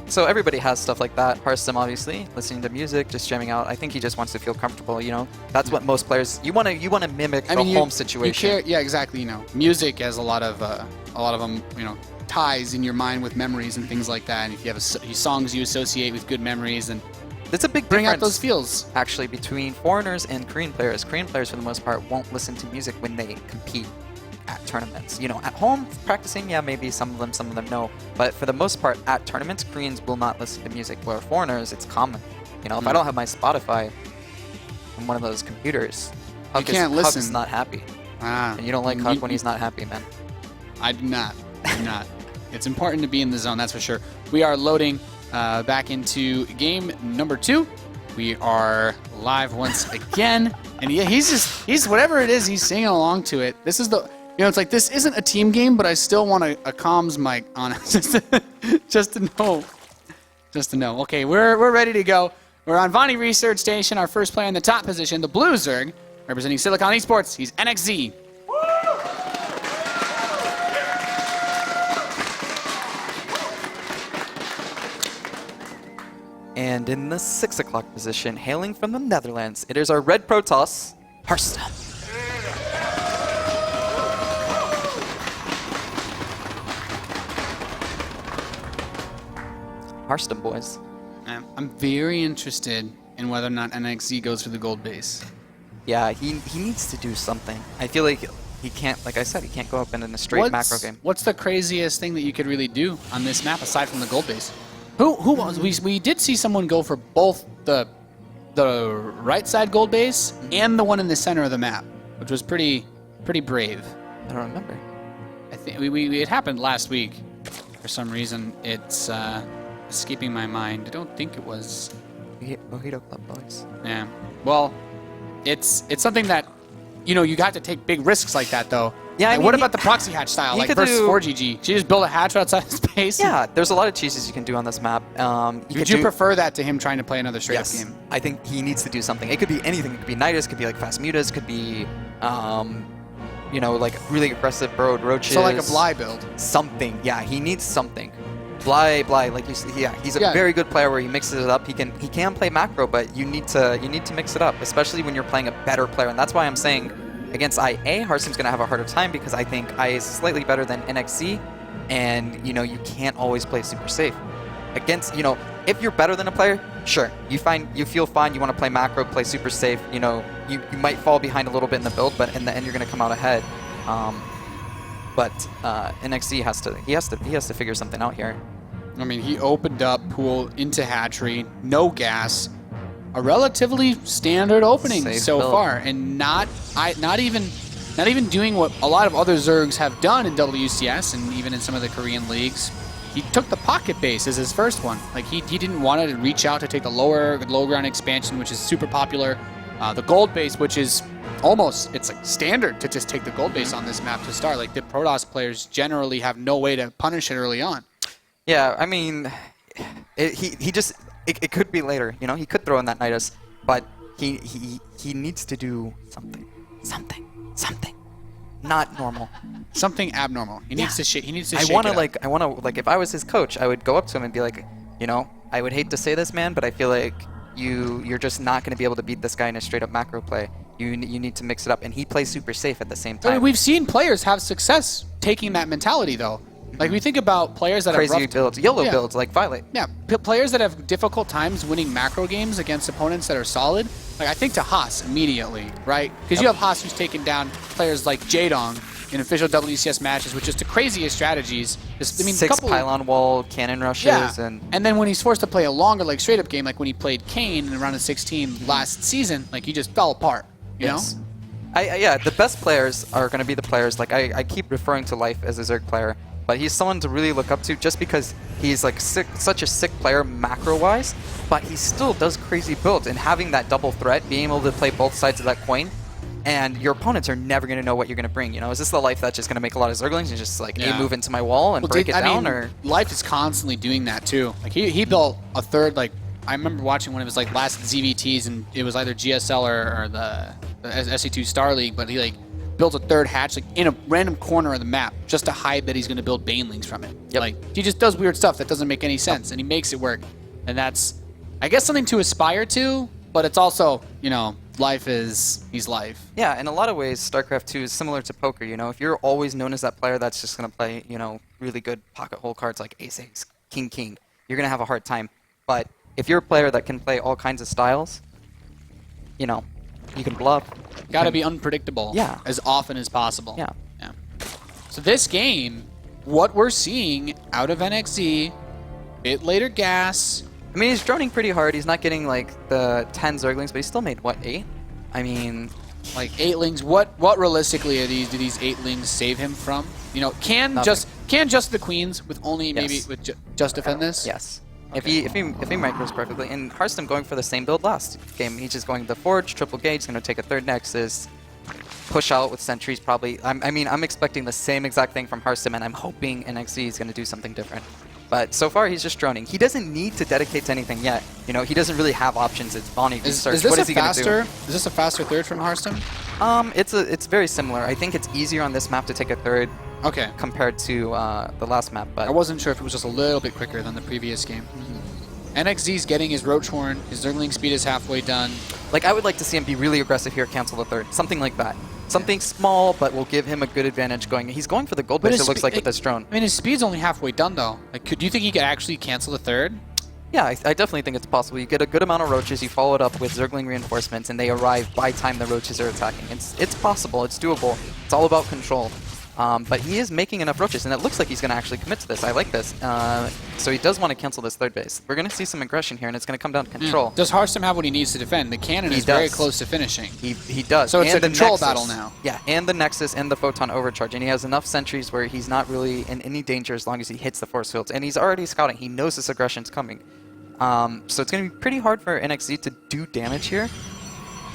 So everybody has stuff like that. Harstem, obviously, listening to music, just jamming out. I think he just wants to feel comfortable. You know, that's what most players. You want to mimic the home situation. Yeah, exactly. You know, music has a lot of them. You know, ties in your mind with memories and things like that. And if you have songs you associate with good memories, and it's a big bring difference, out those feels. Actually, between foreigners and Korean players. Korean players, for the most part, won't listen to music when they compete at tournaments. You know, at home practicing, yeah, maybe some of them no. But for the most part, at tournaments, Koreans will not listen to music. Where foreigners, it's common. You know, if I don't have my Spotify on one of those computers, You can't listen. Hug's not happy. Ah, And you don't like Hug when he's not happy, man. I do not. It's important to be in the zone, that's for sure. We are loading back into game number 2. We are live once again. And yeah, he's whatever it is, he's singing along to it. This is the, you know, it's like, this isn't a team game, but I still want a comms mic on it just to know. Just to know. Okay, we're ready to go. We're on Vonnie Research Station. Our first player in the top position, the Blue Zerg, representing Silicon Esports. He's NXZ. And in the 6 o'clock position, hailing from the Netherlands, it is our red Protoss, Harstem. Harstem, boys. I'm very interested in whether or not NXZ goes for the gold base. Yeah, he needs to do something. I feel like he can't, like I said, he can't go up in a straight macro game. What's the craziest thing that you could really do on this map aside from the gold base? Who was we did see someone go for both the right side gold base and the one in the center of the map, which was pretty brave. I don't remember. I think it happened last week. For some reason, it's escaping my mind. I don't think it was. Mojito Club, boys. Yeah. Well, it's something that, you know, you got to take big risks like that, though. Yeah, I Like, mean, what about the proxy hatch style, he like could versus do- 4GG? Should you just build a hatch outside of space? Yeah, there's a lot of cheeses you can do on this map. Would you prefer that to him trying to play another straight-up Yes, game? I think he needs to do something. It could be anything. It could be Nidus, it could be like fast mutas, could be, you know, like really aggressive burrowed roaches. So like a Bly build. Something. Yeah, he needs something. Bly, like you see, yeah, he's a very good player where he mixes it up. He can play macro, but you need to mix it up, especially when you're playing a better player. And that's why I'm saying against IA, Harstem's going to have a harder time because I think IA is slightly better than NXZ, and you know you can't always play super safe. Against, you know, if you're better than a player, sure, you feel fine, you want to play macro, play super safe, you know, you might fall behind a little bit in the build, but in the end you're going to come out ahead. But NXZ has to figure something out here. I mean, he opened up pool into hatchery, no gas, a relatively standard opening Safe so build. far, and not even doing what a lot of other Zergs have done in WCS and even in some of the Korean leagues. He took the pocket base as his first one. Like he didn't want to reach out to take the low ground expansion, which is super popular. The gold base, which is it's like standard to just take the gold base on this map to start. Like the Protoss players generally have no way to punish it early on. Yeah, I mean, it could be later. You know, he could throw in that Nidus, but he needs to do something. Not normal. Something abnormal. He needs to shake. He needs to shake. I want to if I was his coach, I would go up to him and be like, you know, I would hate to say this, man, but I feel like you're just not going to be able to beat this guy in a straight up macro play. You need to mix it up, and he plays super safe at the same time. I mean, we've seen players have success taking that mentality, though. Like we think about players that crazy have rough builds, YOLO builds like Violet. Yeah, players that have difficult times winning macro games against opponents that are solid. Like I think to Haas immediately, right? Because you have Haas who's taken down players like Jadong in official WCS matches with just the craziest strategies. Just, I mean, 6 pylon wall, cannon rushes, yeah. and then when he's forced to play a longer, like straight up game, like when he played Kane in round of 16 last season, like he just fell apart. You know? Yeah, the best players are going to be the players. Like I keep referring to Life as a Zerg player, but he's someone to really look up to just because he's like such a sick player macro-wise, but he still does crazy builds, and having that double threat, being able to play both sides of that coin, and your opponents are never going to know what you're going to bring. You know, is this the life that's just going to make a lot of Zerglings and just like Yeah. move into my wall and break it down? Or Life is constantly doing that too. Like he built a third. Like I remember watching one of his like last ZVTs, and it was either GSL or the SC2 Star League, but he like built a third hatch like in a random corner of the map just to hide that he's going to build Banelings from it. Yep. Like he just does weird stuff that doesn't make any sense, and he makes it work. And that's, I guess, something to aspire to. But it's also, you know, he's life. yeah, in a lot of ways, StarCraft 2 is similar to poker. You know, if you're always known as that player that's just going to play, you know, really good pocket hole cards like Ace Ace, King King, you're going to have a hard time. But if you're a player that can play all kinds of styles, you know, you can bluff. Got to be unpredictable. Yeah. As often as possible. Yeah. Yeah. So this game, what we're seeing out of NXZ, bit later gas. I mean, he's droning pretty hard. He's not getting like the 10 Zerglings, but he still made, what, 8? I mean, Like 8-lings, what realistically do these 8-lings save him from? You know, can Nothing. just the queens with only maybe Yes. with just defend this? yes. If he micros perfectly, and Harstem going for the same build last game, he's just going the Forge, triple gate, he's going to take a third Nexus, push out with sentries probably. I mean, I'm expecting the same exact thing from Harstem, and I'm hoping NXZ is going to do something different. But so far, he's just droning. He doesn't need to dedicate to anything yet. You know, he doesn't really have options. It's Bonnie research. Is this What a is he going to do? faster? Is this a faster third from Harstem? It's very similar. I think it's easier on this map to take a third Okay. compared to the last map. But I wasn't sure if it was just a little bit quicker than the previous game. NXZ's getting his Roach Horn. His Zergling speed is halfway done. like, I would like to see him be really aggressive here, cancel the third, something like that. Something small, but will give him a good advantage going. He's going for the gold base, his it looks spe- like, with this drone. I mean, his speed's only halfway done, though. Like, do you think he could actually cancel the third? Yeah, I definitely think it's possible. You get a good amount of roaches, you follow it up with Zergling reinforcements, and they arrive by time the roaches are attacking. It's possible, it's doable. It's all about control. But he is making enough roaches, and it looks like he's going to actually commit to this. I like this. So he does want to cancel this third base. We're going to see some aggression here, and it's going to come down to control. Does Harstem have what he needs to defend? The cannon He is very does. close to finishing. He does. So it's And a the control Nexus. battle now. Yeah, and the Nexus and the Photon Overcharge. And he has enough sentries where he's not really in any danger as long as he hits the force fields. And he's already scouting. He knows this aggression's coming. So it's going to be pretty hard for NXZ to do damage here.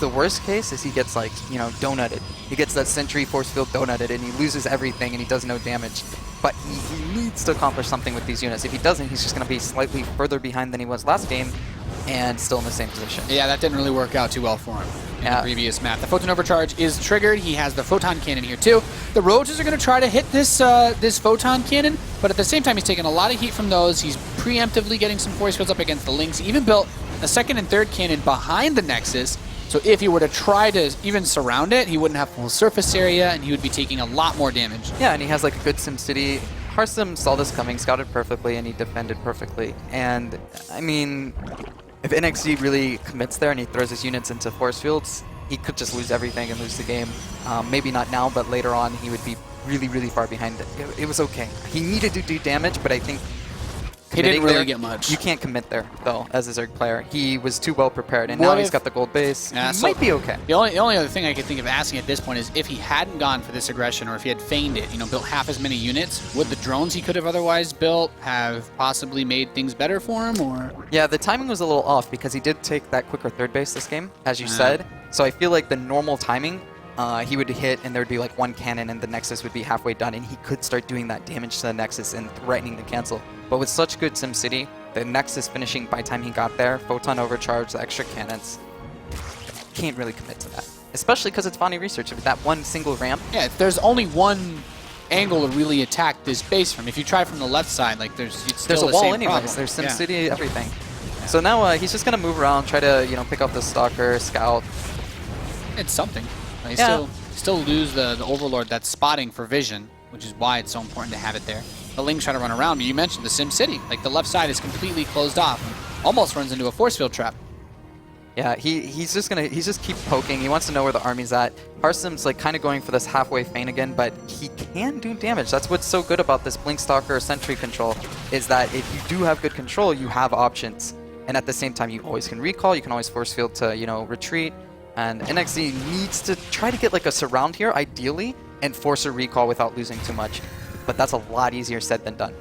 The worst case is he gets, like, you know, donutted. He gets that sentry force field donutted, and he loses everything, and he does no damage. But he needs to accomplish something with these units. If he doesn't, he's just going to be slightly further behind than he was last game, and still in the same position. Yeah, that didn't really work out too well for him in Yeah. the previous map. The Photon Overcharge is triggered. He has the Photon Cannon here, too. The Roaches are going to try to hit this this Photon Cannon, but at the same time, he's taking a lot of heat from those. He's preemptively getting some force fields up against the Lynx. He even built a second and third cannon behind the Nexus, so if he were to try to even surround it, he wouldn't have full surface area, and he would be taking a lot more damage. Yeah, and he has like a good SimCity. Harstem saw this coming, scouted perfectly, and he defended perfectly. And, I mean, if NXZ really commits there and he throws his units into force fields, he could just lose everything and lose the game. Maybe not now, but later on he would be really, really far behind. It was okay. He needed to do damage, but I think He didn't committing really there, get much. You can't commit there, though, as a Zerg player. He was too well prepared, and What now he's if- got the gold base. Yeah, He so- might be okay. The only other thing I could think of asking at this point is if he hadn't gone for this aggression, or if he had feigned it, you know, built half as many units, would the drones he could have otherwise built have possibly made things better for him, or? Yeah, the timing was a little off because he did take that quicker third base this game, as you Yeah. said. So I feel like the normal timing, he would hit and there'd be like one cannon and the Nexus would be halfway done, and he could start doing that damage to the Nexus and threatening to cancel. But with such good SimCity, the Nexus finishing by the time he got there, Photon Overcharge, the extra cannons, can't really commit to that. Especially because it's Bonnie Research. With that one single ramp, Yeah, there's only one angle to really attack this base from. If you try from the left side, like it's still there's a the wall same anyways. problem. There's Yeah. SimCity, everything. So now he's just going to move around, try to, you know, pick up the Stalker, Scout. It's something. You Yeah. still lose the Overlord that's spotting for vision, which is why it's so important to have it there. The Lynx try to run around, but you mentioned the SimCity. Like, the left side is completely closed off. Almost runs into a force field trap. Yeah, he's just keep poking. He wants to know where the army's at. Harstem's like kind of going for this halfway feint again, but he can do damage. That's what's so good about this Blink Stalker Sentry control, is that if you do have good control, you have options. And at the same time, you always can recall, you can always force field to, you know, retreat. And NXZ needs to try to get like a surround here, ideally, and force a recall without losing too much. But that's a lot easier said than done.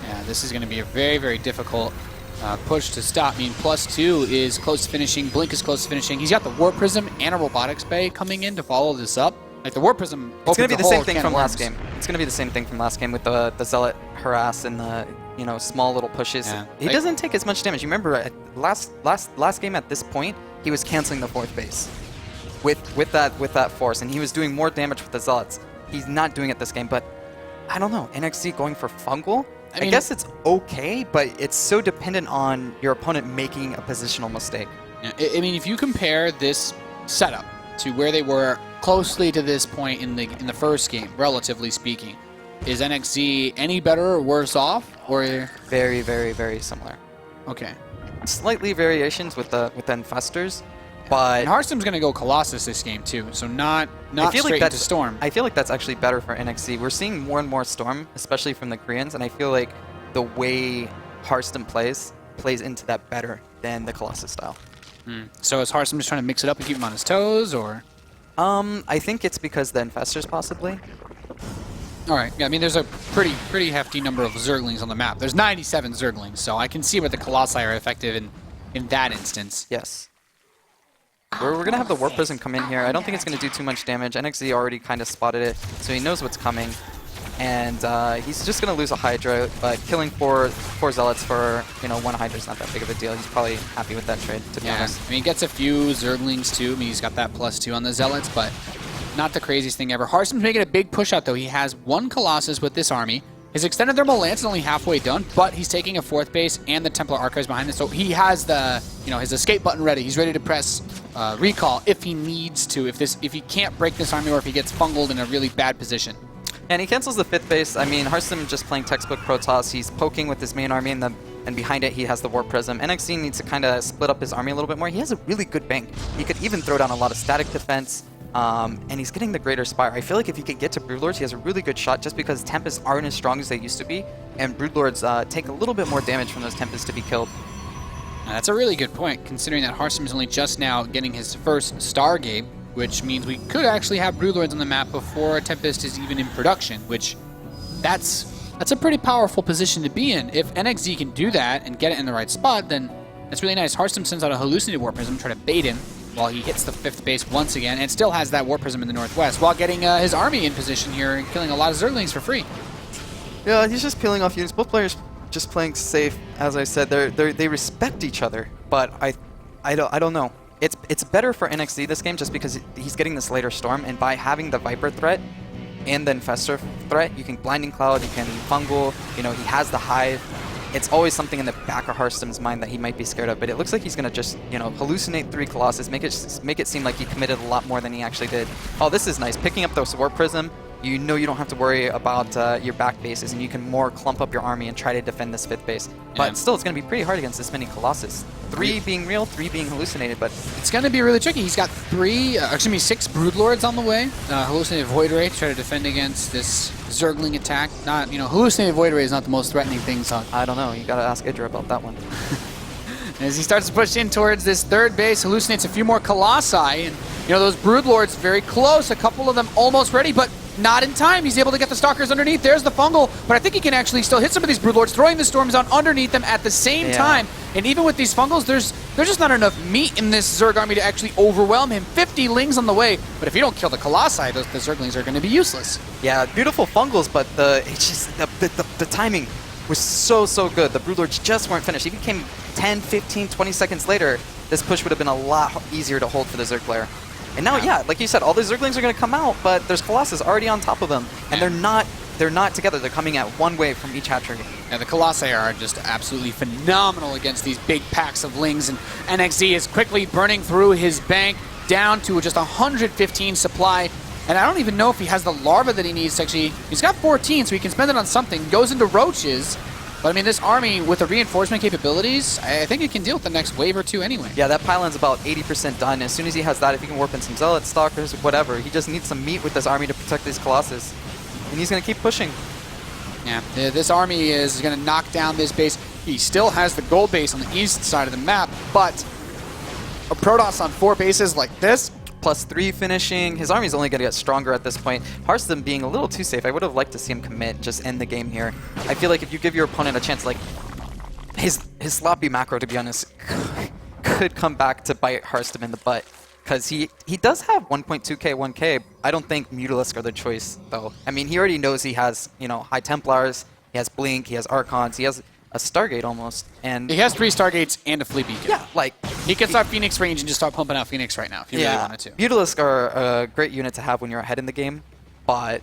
Yeah, this is going to be a very, very difficult push to stop. I mean, +2 is close to finishing. Blink is close to finishing. He's got the War Prism and a Robotics Bay coming in to follow this up. Like the War Prism. It's going to be the same thing can from of last worms. game. It's going to be the same thing from last game with the Zealot harass and the small little pushes. Yeah. He doesn't take as much damage. You remember last game at this point, he was canceling the 4th base with that force, and he was doing more damage with the Zealots. He's not doing it this game, but I don't know. NXZ going for fungal. I mean, guess it's okay, but it's so dependent on your opponent making a positional mistake. Yeah, I mean, if you compare this setup to where they were closely to this point in the first game, relatively speaking, is NXZ any better or worse off? Or Very, very, very similar. okay, Slightly variations with the infestors, but and Harstem's going to go Colossus this game too, so not I feel straight like into Storm. I feel like that's actually better for NXZ. We're seeing more and more Storm, especially from the Koreans, and I feel like the way Harstem plays into that better than the Colossus style. So is Harstem just trying to mix it up and keep him on his toes, or? I think it's because the infestors possibly. All right. Yeah, I mean, there's a pretty hefty number of Zerglings on the map. There's 97 Zerglings, so I can see where the Colossi are effective in that instance. Yes. We're going to have the Warp Prism come in here. I don't think it's going to do too much damage. NXZ already kind of spotted it, so he knows what's coming. And he's just going to lose a Hydra, but killing four Zealots for, 1 Hydra is not that big of a deal. He's probably happy with that trade, to be honest. I mean, he gets a few Zerglings too. I mean, he's got that +2 on the Zealots, but not the craziest thing ever. Harstem's making a big push out, though. He has 1 Colossus with this army. His extended thermal lance is only halfway done, but he's taking a 4th base and the Templar Archives behind it, so he has the, his escape button ready. He's ready to press recall if he needs to, if he can't break this army or if he gets fungled in a really bad position. And he cancels the 5th base. I mean, Harstem just playing textbook Protoss. He's poking with his main army, and behind it he has the Warp Prism. NXZ needs to kind of split up his army a little bit more. He has a really good bank. He could even throw down a lot of static defense, and he's getting the Greater Spire. I feel like if he could get to Broodlords, he has a really good shot just because Tempests aren't as strong as they used to be, and Broodlords take a little bit more damage from those Tempests to be killed. Now, that's a really good point, considering that Harstem is only just now getting his first Stargate, which means we could actually have Broodlords on the map before Tempest is even in production, which that's a pretty powerful position to be in. If NXZ can do that and get it in the right spot, then that's really nice. Harstem sends out a hallucinated Warp Prism, try to bait him while he hits the 5th base once again, and still has that Warp Prism in the northwest, while getting his army in position here and killing a lot of Zerglings for free. Yeah, he's just peeling off units. Both players just playing safe. As I said, they respect each other, but I don't know. It's better for NXZ this game just because he's getting this later Storm, and by having the Viper threat and the Infestor threat, you can Blinding Cloud, you can Fungal, he has the Hive. It's always something in the back of Harstem's mind that he might be scared of, but it looks like he's going to just, hallucinate 3 Colossus, make it seem like he committed a lot more than he actually did. Oh, this is nice. Picking up the Warp Prism, you don't have to worry about your back bases, and you can more clump up your army and try to defend this 5th base. But still, it's going to be pretty hard against this many Colossus. 3 being real, 3 being hallucinated, but It's going to be really tricky. He's got 6 Broodlords on the way. Hallucinated Void Ray to try to defend against this Zergling attack. Not, Hallucinated Void Ray is not the most threatening thing, so I don't know. You got to ask Idra about that one. as he starts to push in towards this 3rd base, hallucinates a few more Colossi, and those Broodlords very close. A couple of them almost ready, but not in time. He's able to get the Stalkers underneath. There's the Fungal, but I think he can actually still hit some of these Broodlords, throwing the Storms on underneath them at the same time. And even with these Fungals, there's just not enough meat in this Zerg army to actually overwhelm him. 50 Lings on the way, but if you don't kill the Colossi, the Zerglings are going to be useless. Yeah, beautiful Fungals, but the timing was so good. The Broodlords just weren't finished. Even came 10, 15, 20 seconds later, this push would have been a lot easier to hold for the Zerg player. And now, like you said, all the Zerglings are going to come out, but there's Colossus already on top of them, and they're not together. They're coming at one wave from each hatchery. Yeah, the Colossi are just absolutely phenomenal against these big packs of Lings, and NXZ is quickly burning through his bank down to just 115 supply. And I don't even know if he has the larva that he needs to actually. He's got 14, so he can spend it on something. Goes into roaches. But I mean, this army with the reinforcement capabilities, I think it can deal with the next wave or two anyway. Yeah, that pylon's about 80% done. As soon as he has that, if he can warp in some Zealots, Stalkers, whatever, he just needs some meat with this army to protect these Colossus. And he's going to keep pushing. Yeah, this army is going to knock down this base. He still has the gold base on the east side of the map, but a Protoss on 4 bases like this, +3 finishing. His army's only going to get stronger at this point. Harstem being a little too safe. I would have liked to see him commit, just end the game here. I feel like if you give your opponent a chance, like, his sloppy macro, to be honest, could come back to bite Harstem in the butt. Because he does have 1.2k, 1k. I don't think Mutalisk are the choice, though. I mean, he already knows he has, you know, High Templars, he has Blink, he has Archons, he has a Stargate almost. And He has 3 Stargates and a Fleet Beacon. yeah, like... He can start Phoenix range and just start pumping out Phoenix right now if you really wanted to. Mutalisk are a great unit to have when you're ahead in the game, but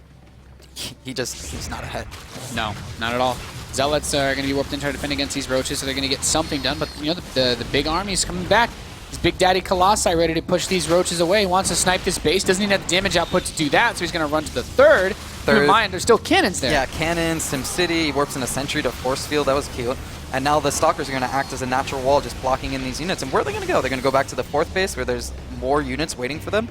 he's not ahead. No, not at all. Zealots are going to be warped in to defend against these roaches, so they're going to get something done. But you know, the big army's coming back. His Big Daddy Colossi ready to push these roaches away. He wants to snipe this base. Doesn't even have the damage output to do that, so he's going to run to the third. Keep in mind, there's still cannons there. Yeah, cannons, SimCity, he warps in a sentry to force field. That was cute. And now the Stalkers are going to act as a natural wall, just blocking in these units. And where are they going to go? They're going to go back to the 4th base where there's more units waiting for them?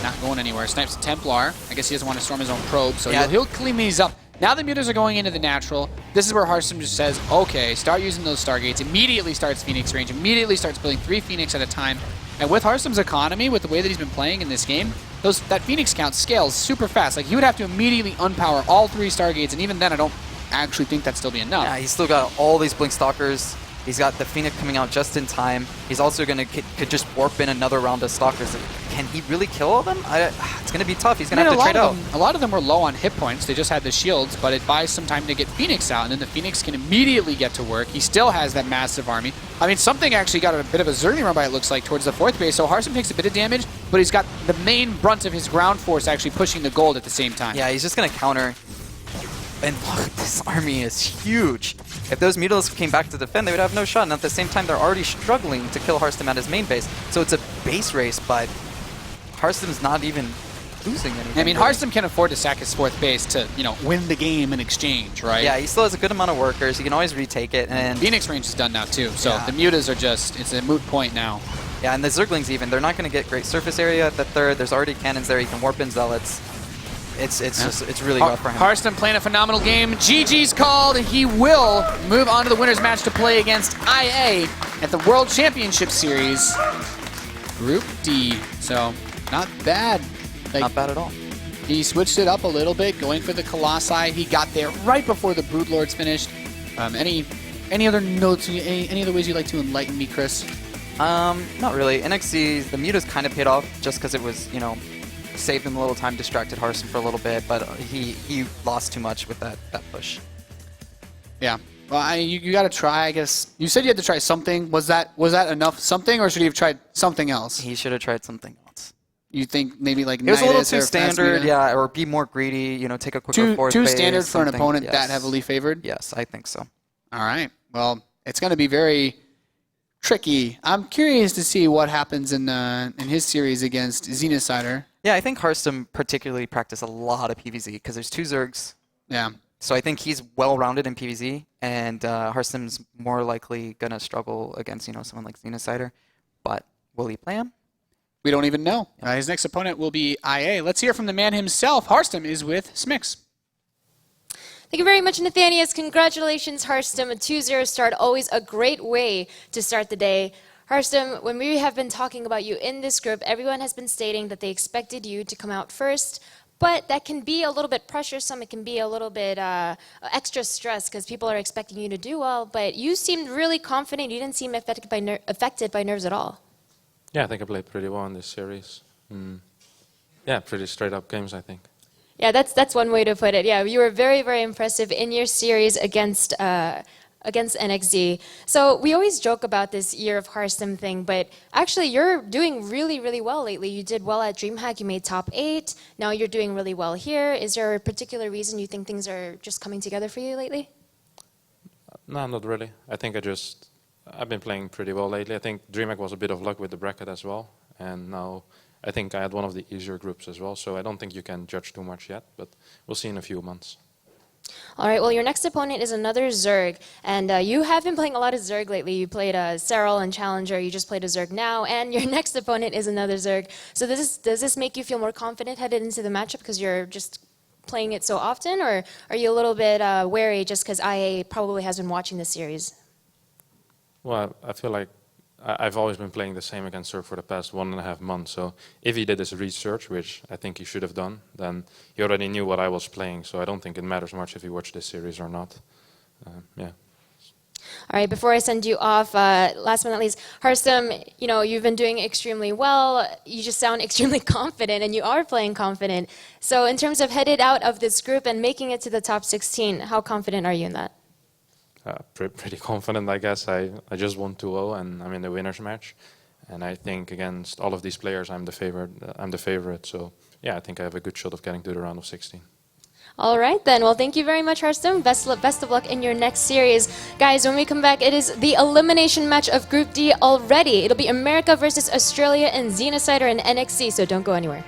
Not going anywhere. Snipes a Templar. I guess he doesn't want to storm his own probe, so Yeah. he'll clean these up. Now the Mutas are going into the natural. This is where Harstem just says, okay, start using those Stargates. Immediately starts Phoenix range. Immediately starts building 3 Phoenix at a time. And with Harstem's economy, with the way that he's been playing in this game, that Phoenix count scales super fast. Like, he would have to immediately unpower all 3 Stargates, and even then I don't actually think that'd still be enough. Yeah, he's still got all these Blink Stalkers. He's got the Phoenix coming out just in time. He's also going to could just warp in another round of Stalkers. Can he really kill all of them? It's going to be tough. He's going to have to trade out. A lot of them were low on hit points. They just had the shields, but it buys some time to get Phoenix out, and then the Phoenix can immediately get to work. He still has that massive army. I mean, something actually got a bit of a Zergling run by, it looks like, towards the 4th base, so Harstem takes a bit of damage, but he's got the main brunt of his ground force actually pushing the gold at the same time. Yeah, he's just going to counter. And look, this army is huge. If those Mutalisks came back to defend, they would have no shot. And at the same time, they're already struggling to kill Harstem at his main base. So it's a base race, but Harstem's not even losing anything. I mean, really. Harstem can afford to sack his 4th base to, you know, win the game in exchange, right? Yeah, he still has a good amount of workers. He can always retake it. And Phoenix range is done now, too. So Yeah. the Mutas are just, it's a moot point now. yeah, and the Zerglings even, they're not going to get great surface area at the 3rd. There's already cannons there. He can warp in Zealots. It's really rough for him. Harstem playing a phenomenal game. GG's called. He will move on to the winner's match to play against IA at the World Championship Series, Group D. So, not bad. Like, Not bad at all. he switched it up a little bit, going for the Colossi. He got there right before the Broodlords finished. Any other notes, any other ways you'd like to enlighten me, Chris? Not really. NXZ, the Mutas kind of paid off just because it was, you know, saved him a little time, distracted Harstem for a little bit, but he lost too much with that push. Yeah. Well, you got to try, I guess. You said you had to try something. Was that enough something, or should he have tried something else? He should have tried something else. You think maybe like It was a little Nidus too or standard, Phasmida? yeah, or be more greedy, you know, take a quicker fourth Too base, standard for an something. opponent Yes. that heavily favored? Yes, I think so. All right. Well, it's going to be very tricky. I'm curious to see what happens in his series against Xenocider. Yeah, I think Harstem particularly practiced a lot of PvZ because there's 2 Zergs. Yeah. So I think he's well-rounded in PvZ, and Harstem's more likely going to struggle against, you know, someone like Xenocider. But will he play him? We don't even know. His next opponent will be IA. Let's hear from the man himself. Harstem is with Smix. Thank you very much, Nathanius. Congratulations, Harstem. A 2-0 start, always a great way to start the day. Harstem, when we have been talking about you in this group, everyone has been stating that they expected you to come out first, but that can be a little bit pressuresome. It can be a little bit extra stress because people are expecting you to do well, but you seemed really confident. You didn't seem affected by nerves at all. Yeah, I think I played pretty well in this series. Yeah, pretty straight up games, I think. Yeah, that's one way to put it. Yeah, you were very, very impressive in your series against NXZ. So we always joke about this year of Harstem thing, but actually you're doing really, really well lately. You did well at DreamHack. You made top 8. Now you're doing really well here. Is there a particular reason you think things are just coming together for you lately? No, not really. I think I've been playing pretty well lately. I think DreamHack was a bit of luck with the bracket as well. And now I think I had one of the easier groups as well. So I don't think you can judge too much yet, but we'll see in a few months. All right, well, your next opponent is another Zerg, and you have been playing a lot of Zerg lately. You played Serral and Challenger, you just played a Zerg now, and your next opponent is another Zerg. So does this make you feel more confident headed into the matchup because you're just playing it so often, or are you a little bit wary just because IA probably has been watching this series? Well, I feel like I've always been playing the same against Zerg for the past 1.5 months. So if he did his research, which I think he should have done, then he already knew what I was playing. So I don't think it matters much if he watched this series or not. Yeah. All right, before I send you off, last but not least, Harstem, you've been doing extremely well. You just sound extremely confident, and you are playing confident. So in terms of headed out of this group and making it to the top 16, how confident are you in that? Pretty confident, I guess. I just won 2-0, and I'm in the winner's match. And I think against all of these players, I'm the favorite. So yeah, I think I have a good shot of getting to the round of 16. All right, then. Well, thank you very much, Harstem. Best of luck in your next series. Guys, when we come back, it is the elimination match of Group D already. It'll be America versus Australia and Xenocider and NXZ, so don't go anywhere.